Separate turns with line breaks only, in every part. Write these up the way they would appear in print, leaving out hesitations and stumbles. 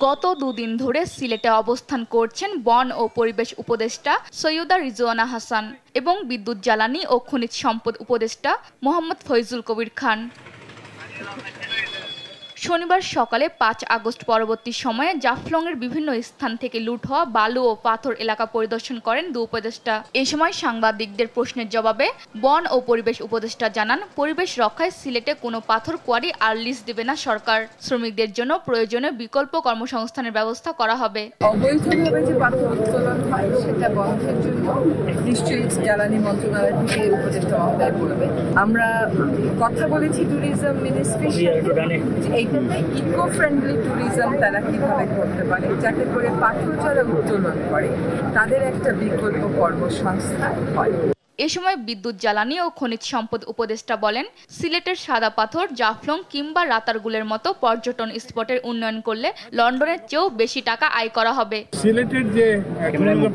গত দুদিন ধরে সিলেটে অবস্থান করছেন বন ও পরিবেশ উপদেষ্টা সৈয়দা রিজওয়ানা হাসান এবং বিদ্যুৎ জ্বালানি ও খনিজ সম্পদ উপদেষ্টা মোহাম্মদ ফয়জুল কবির খান। শনিবার সকালে ৫ আগস্ট পরবর্তী সময়ে জাফলংয়ের বিভিন্ন স্থান থেকে লুট হওয়া বালু ও পাথর এলাকা পরিদর্শন করেন দুই উপদেষ্টা। এ সময় সাংবাদিকদের প্রশ্নের জবাবে বন ও পরিবেশ উপদেষ্টা জানান, পরিবেশ রক্ষায় সিলেটে কোনো পাথর কোয়ারি আর লিজ দেবে না সরকার। শ্রমিকদের জন্য প্রয়োজনীয় বিকল্প কর্মসংস্থানের ব্যবস্থা করা হবে।
অবৈধভাবে যে পাথর উত্তোলন হয় সেটা বন্ধের জন্য নিশ্চয়ই জ্বালানি মন্ত্রণালয় থেকে উপদেষ্টা মহোদয় বলবে। আমরা কথা বলেছি ট্যুরিজম মিনিস্ট্রির সাথে, এইভাবে ইকো ফ্রেন্ডলি ট্যুরিজম তারা কিভাবে করতে পারে, যাতে করে পাথর যারা উত্তোলন করে তাদের একটা বিকল্প কর্মসংস্থান হয়।
এ সময় বিদ্যুৎ জ্বালানি ও খনিজ সম্পদ উপদেষ্টা বলেন, সিলেটের সাদা পাথর, জাফলং কিংবা রাতারগুলের মতো পর্যটন স্পটের উন্নয়ন করলে লন্ডনের চেয়েও বেশি টাকা আয় করা হবে।
সিলেটের যে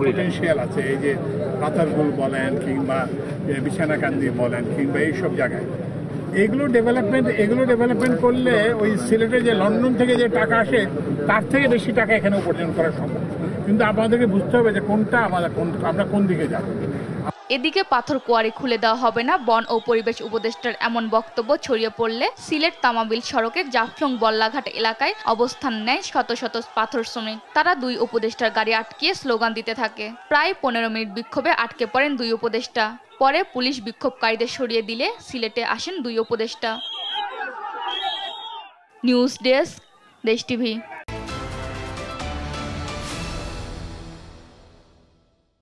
পটেনশিয়াল আছে, এই যে রাতারগুল বলেন কিংবা বিছানাকান্দি বলেন কিংবা এইসব জায়গায়, এগুলো ডেভেলপমেন্ট করলে ওই সিলেটে যে লন্ডন থেকে যে টাকা আসে তার থেকে বেশি টাকা এখানে উপার্জন করা সম্ভব। কিন্তু আমাদেরকে বুঝতে হবে যে আমরা কোন দিকে যাব।
এদিকে পাথর কোয়ারি খুলে দেওয়া হবে না, বন ও পরিবেশ উপদেষ্টার এমন বক্তব্য ছড়িয়ে পড়লে সিলেট তামাবিল সড়কের জাফলং বল্লাঘাট এলাকায় অবস্থান নেয় শত শত পাথর শ্রমিক। তারা দুই উপদেষ্টার গাড়ি আটকিয়ে স্লোগান দিতে থাকে। প্রায় ১৫ মিনিট বিক্ষোভে আটকে পড়েন দুই উপদেষ্টা। পরে পুলিশ বিক্ষোভকারীদের সরিয়ে দিলে সিলেটে আসেন দুই উপদেষ্টা। নিউজ ডেস্ক, দেশ টিভি।